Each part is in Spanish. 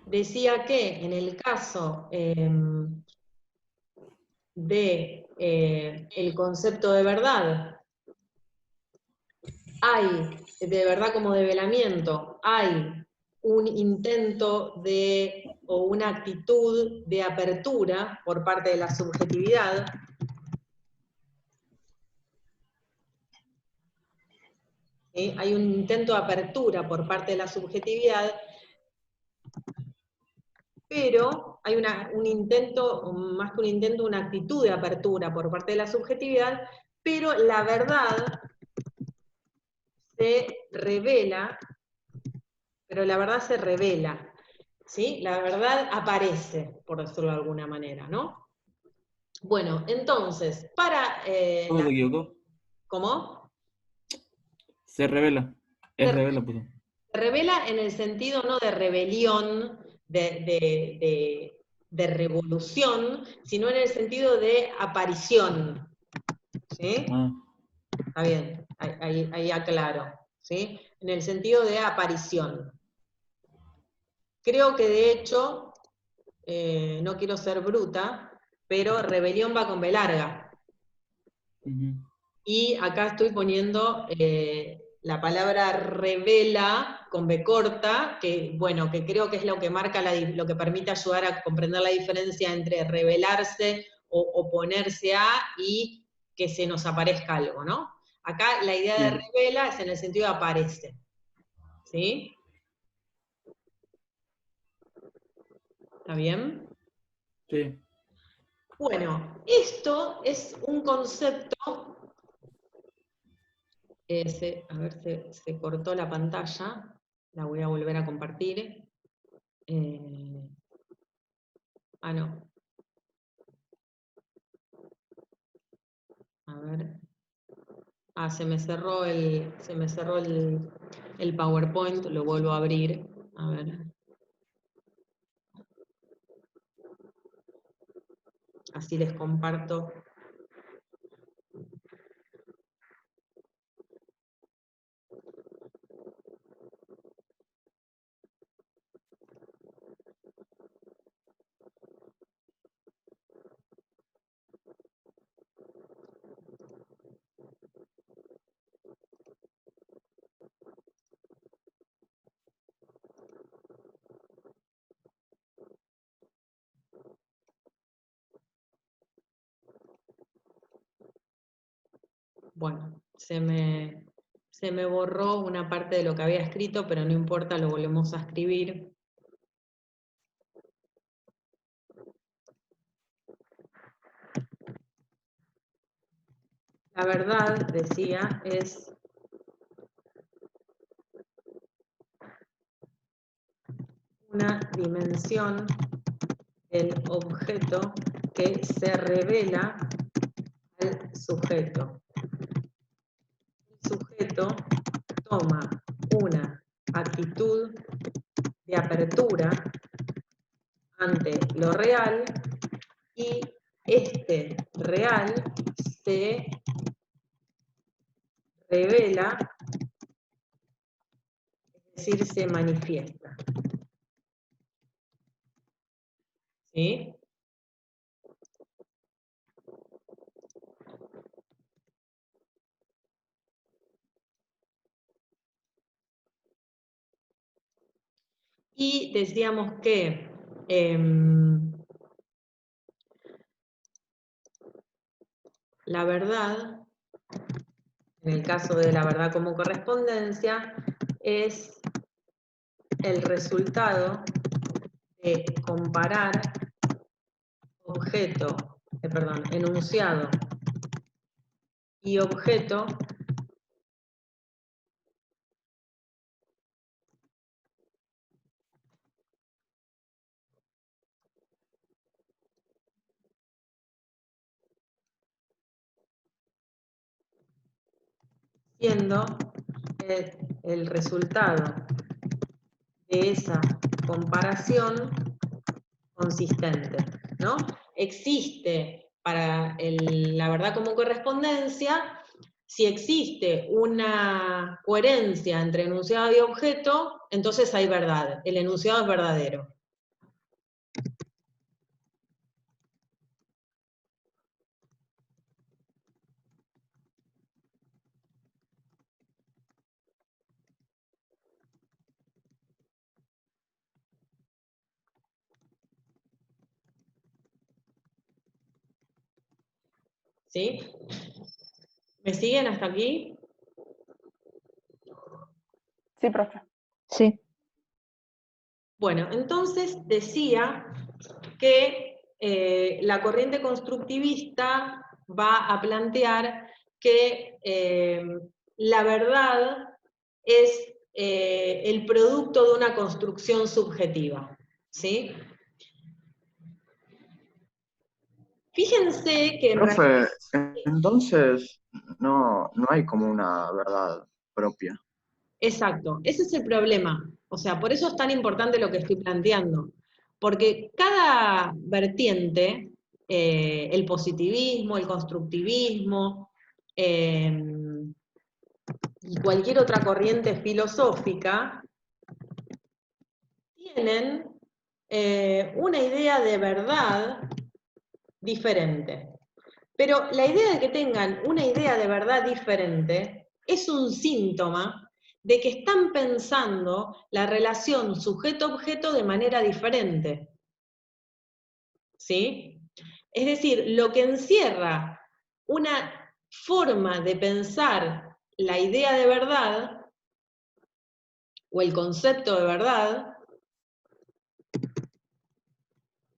decía que en el caso de el concepto de verdad, hay, de verdad como develamiento, hay un intento de, o una actitud de apertura por parte de la subjetividad. ¿Sí? Hay un intento de apertura por parte de la subjetividad, pero hay un intento, más que un intento, una actitud de apertura por parte de la subjetividad, pero la verdad se revela, ¿sí? La verdad aparece, por decirlo de alguna manera, ¿no? Bueno, entonces, para ¿Cómo se equivocó? ¿cómo? Se revela. Es Se, revela, puto. se revela en el sentido no de rebelión, de revolución, sino en el sentido de aparición, ¿sí? Ah, Está bien, ahí aclaro, ¿sí? En el sentido de aparición. Creo que de hecho, no quiero ser bruta, pero rebelión va con B larga. ujú. Y acá estoy poniendo la palabra revela con B corta, que bueno, que creo que es lo que marca, lo que permite ayudar a comprender la diferencia entre revelarse o oponerse a y que se nos aparezca algo, ¿no? Acá la idea de Sí, revela es en el sentido de aparece, ¿sí? ¿Está bien? sí. Bueno, esto es un concepto, a ver, se cortó la pantalla, la voy a volver a compartir. No, a ver. Se me cerró el PowerPoint, lo vuelvo a abrir. A ver, así les comparto. Bueno, se me borró una parte de lo que había escrito, pero no importa, lo volvemos a escribir. La verdad, decía, es una dimensión del objeto que se revela al sujeto. El sujeto toma una actitud de apertura ante lo real y este real se revela, es decir, se manifiesta. ¿Sí? Y decíamos que la verdad, en el caso de la verdad como correspondencia, es el resultado de comparar enunciado y objeto siendo el resultado de esa comparación consistente, ¿no? Existe para la verdad como correspondencia, si existe una coherencia entre enunciado y objeto, entonces hay verdad, el enunciado es verdadero. ¿Sí? ¿Me siguen hasta aquí? Sí, profe. Sí. Bueno, entonces decía que la corriente constructivista va a plantear que la verdad es el producto de una construcción subjetiva, ¿sí? Fíjense que en Profe, entonces no hay como una verdad propia. Exacto, ese es el problema. O sea, por eso es tan importante lo que estoy planteando. Porque cada vertiente, el positivismo, el constructivismo, y cualquier otra corriente filosófica, tienen una idea de verdad diferente. Pero la idea de que tengan una idea de verdad diferente es un síntoma de que están pensando la relación sujeto-objeto de manera diferente. ¿Sí? Es decir, lo que encierra una forma de pensar la idea de verdad o el concepto de verdad,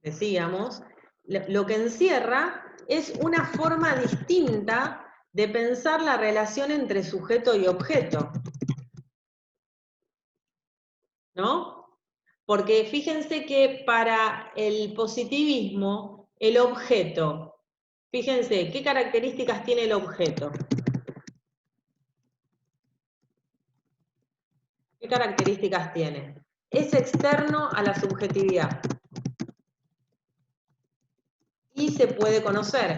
decíamos, lo que encierra es una forma distinta de pensar la relación entre sujeto y objeto. ¿No? Porque fíjense que para el positivismo, el objeto, fíjense, ¿qué características tiene el objeto? ¿Qué características tiene? Es externo a la subjetividad. Y se puede conocer.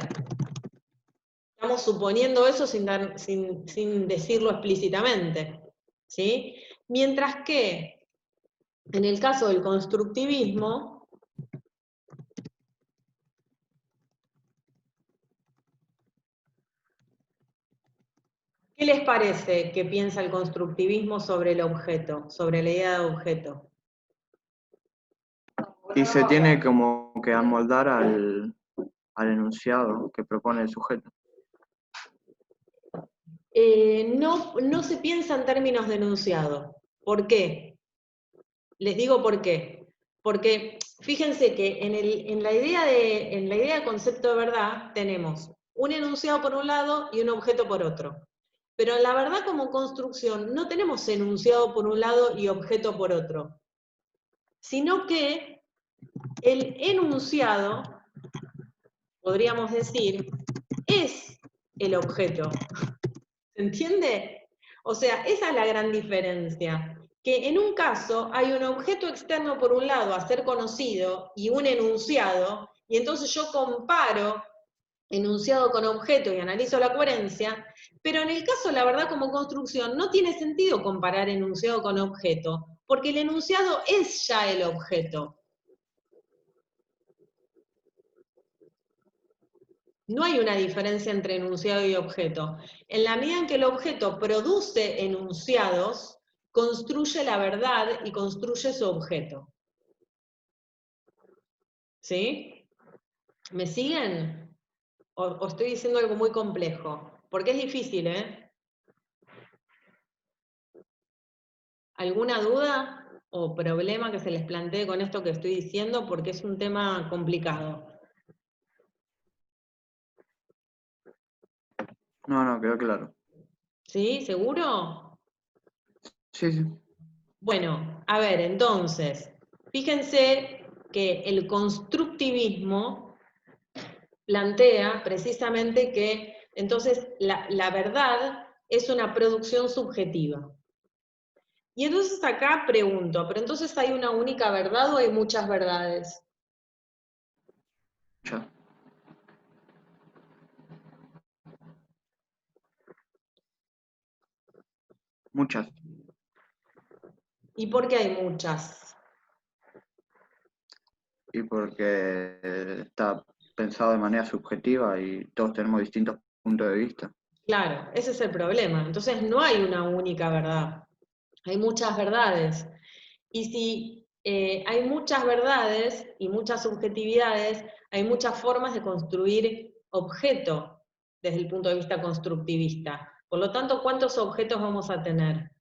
Estamos suponiendo eso sin decirlo explícitamente, ¿sí? Mientras que, en el caso del constructivismo, ¿qué les parece que piensa el constructivismo sobre el objeto, sobre la idea de objeto? Y se tiene como que amoldar al enunciado que propone el sujeto. No se piensa en términos de enunciado. ¿Por qué? Les digo por qué. Porque fíjense que en la idea de concepto de verdad tenemos un enunciado por un lado y un objeto por otro. Pero en la verdad como construcción no tenemos enunciado por un lado y objeto por otro, sino que el enunciado, podríamos decir, es el objeto. ¿Se entiende? O sea, esa es la gran diferencia. Que en un caso hay un objeto externo por un lado a ser conocido y un enunciado, y entonces yo comparo enunciado con objeto y analizo la coherencia, pero en el caso, la verdad, como construcción, no tiene sentido comparar enunciado con objeto, porque el enunciado es ya el objeto. No hay una diferencia entre enunciado y objeto. En la medida en que el objeto produce enunciados, construye la verdad y construye su objeto. ¿Sí? ¿Me siguen? ¿O estoy diciendo algo muy complejo? Porque es difícil, ¿eh? ¿Alguna duda o problema que se les plantee con esto que estoy diciendo? Porque es un tema complicado. No, quedó claro. ¿Sí? ¿Seguro? Sí. Bueno, a ver, entonces, fíjense que el constructivismo plantea precisamente que entonces la verdad es una producción subjetiva. Y entonces acá pregunto, ¿pero entonces hay una única verdad o hay muchas verdades? Ya. Muchas. ¿Y por qué hay muchas? Y porque está pensado de manera subjetiva y todos tenemos distintos puntos de vista. Claro, ese es el problema. Entonces no hay una única verdad, hay muchas verdades. Y si hay muchas verdades y muchas subjetividades, hay muchas formas de construir objeto. desde el punto de vista constructivista. Por lo tanto, ¿cuántos objetos vamos a tener?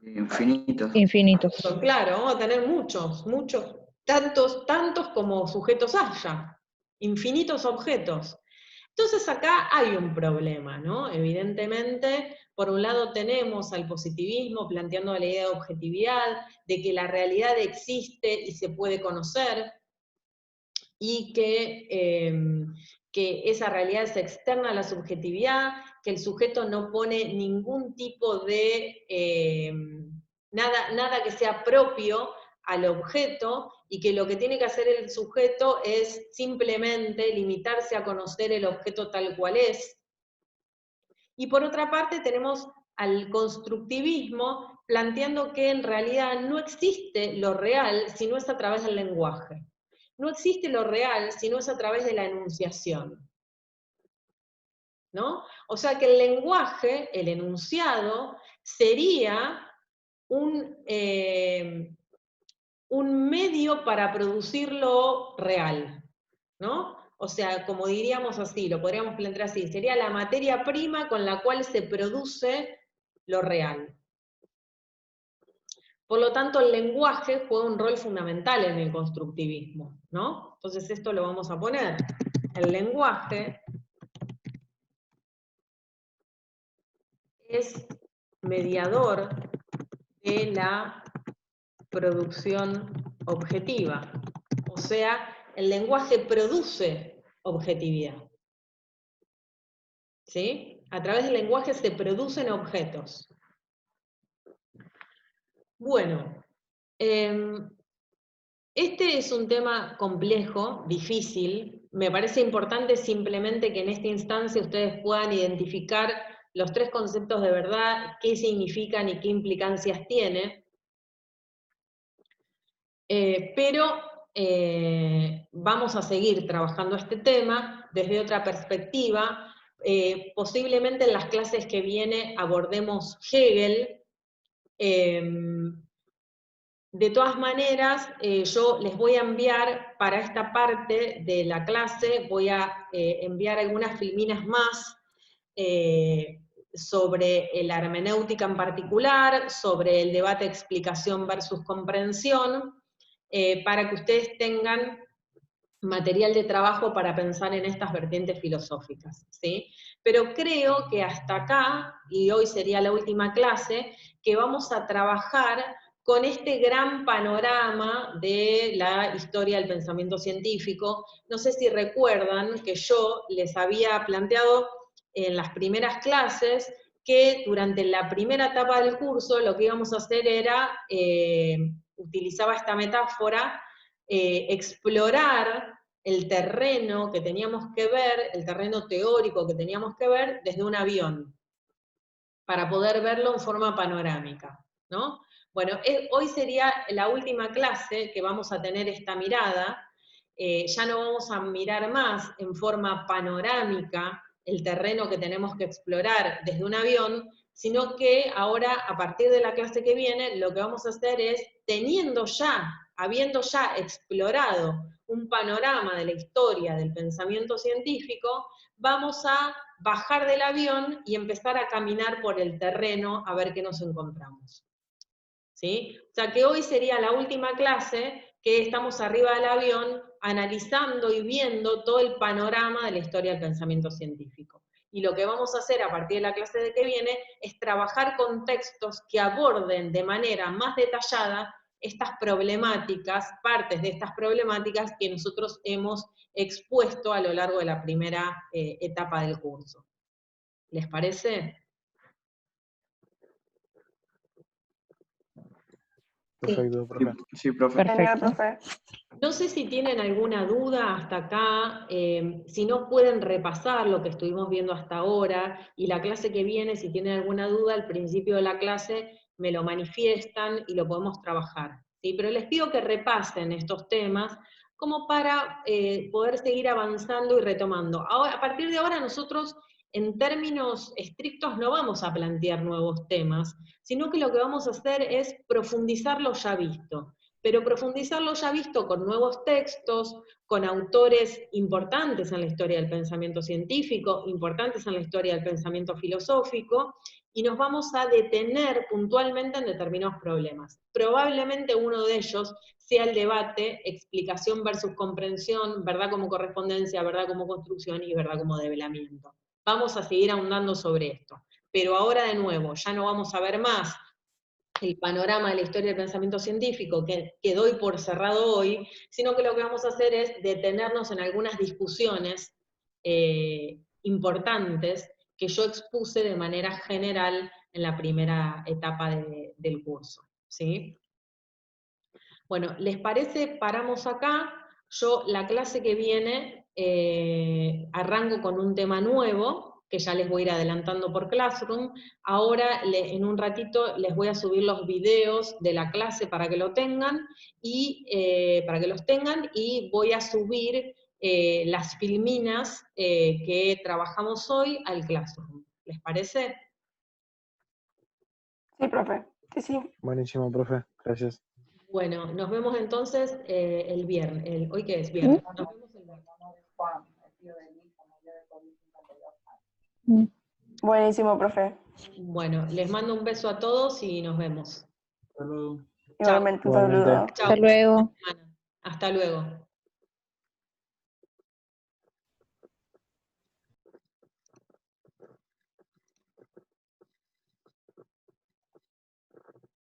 Infinitos. Infinitos. Claro, vamos a tener muchos, tantos como sujetos haya, infinitos objetos. Entonces acá hay un problema, ¿no? Evidentemente, por un lado tenemos al positivismo planteando la idea de objetividad, de que la realidad existe y se puede conocer, y que esa realidad es externa a la subjetividad, que el sujeto no pone ningún tipo de, nada que sea propio al objeto, y que lo que tiene que hacer el sujeto es simplemente limitarse a conocer el objeto tal cual es. Y por otra parte tenemos al constructivismo planteando que en realidad no existe lo real si no es a través del lenguaje. No existe lo real si no es a través de la enunciación, ¿no? O sea que el lenguaje, el enunciado, sería un medio para producir lo real, ¿no? O sea, como diríamos así, lo podríamos plantear así, sería la materia prima con la cual se produce lo real. Por lo tanto, el lenguaje juega un rol fundamental en el constructivismo, ¿no? Entonces esto lo vamos a poner. El lenguaje es mediador de la producción objetiva. O sea, el lenguaje produce objetividad. ¿Sí? A través del lenguaje se producen objetos. Bueno, este es un tema complejo, difícil. Me parece importante simplemente que en esta instancia ustedes puedan identificar los tres conceptos de verdad, qué significan y qué implicancias tiene. Pero vamos a seguir trabajando este tema desde otra perspectiva. Posiblemente en las clases que viene abordemos Hegel. De todas maneras, yo les voy a enviar para esta parte de la clase, voy a enviar algunas filminas más sobre la hermenéutica en particular, sobre el debate explicación versus comprensión, para que ustedes tengan material de trabajo para pensar en estas vertientes filosóficas, ¿sí? Pero creo que hasta acá, y hoy sería la última clase, que vamos a trabajar con este gran panorama de la historia del pensamiento científico. No sé si recuerdan que yo les había planteado en las primeras clases que durante la primera etapa del curso lo que íbamos a hacer era, utilizaba esta metáfora, explorar el terreno que teníamos que ver, el terreno teórico que teníamos que ver desde un avión, para poder verlo en forma panorámica, ¿no? Bueno, hoy sería la última clase que vamos a tener esta mirada. Ya no vamos a mirar más en forma panorámica el terreno que tenemos que explorar desde un avión, sino que ahora, a partir de la clase que viene, lo que vamos a hacer es, habiendo ya explorado un panorama de la historia del pensamiento científico, vamos a bajar del avión y empezar a caminar por el terreno a ver qué nos encontramos. ¿Sí? O sea que hoy sería la última clase que estamos arriba del avión analizando y viendo todo el panorama de la historia del pensamiento científico. Y lo que vamos a hacer a partir de la clase de que viene es trabajar con textos que aborden de manera más detallada estas problemáticas, partes de estas problemáticas que nosotros hemos expuesto a lo largo de la primera etapa del curso. ¿Les parece? Perfecto, profe. Sí, profe. Perfecto. Profe. No sé si tienen alguna duda hasta acá, si no pueden repasar lo que estuvimos viendo hasta ahora, y la clase que viene, si tienen alguna duda, al principio de la clase me lo manifiestan y lo podemos trabajar, ¿sí? Pero les pido que repasen estos temas como para poder seguir avanzando y retomando. Ahora, a partir de ahora nosotros, en términos estrictos, no vamos a plantear nuevos temas, sino que lo que vamos a hacer es profundizar lo ya visto. pero profundizarlo ya visto con nuevos textos, con autores importantes en la historia del pensamiento científico, importantes en la historia del pensamiento filosófico, y nos vamos a detener puntualmente en determinados problemas. Probablemente uno de ellos sea el debate explicación versus comprensión, verdad como correspondencia, verdad como construcción y verdad como develamiento. Vamos a seguir ahondando sobre esto. Pero ahora de nuevo, ya no vamos a ver más el panorama de la historia del pensamiento científico que doy por cerrado hoy, sino que lo que vamos a hacer es detenernos en algunas discusiones importantes que yo expuse de manera general en la primera etapa del curso, ¿sí? Bueno, ¿les parece? Paramos acá. Yo la clase que viene arranco con un tema nuevo, que ya les voy a ir adelantando por Classroom. Ahora, en un ratito, les voy a subir los videos de la clase para que lo tengan, y voy a subir las filminas que trabajamos hoy al Classroom. ¿Les parece? Sí, profe. Sí, sí. Buenísimo, profe. Gracias. Bueno, nos vemos entonces el viernes. ¿Hoy qué es? Viernes. Nos vemos el viernes. Buenísimo, profe. Bueno, les mando un beso a todos y nos vemos. Hasta luego. Igualmente un Igualmente. saludo. Chao. Hasta luego. Hasta luego.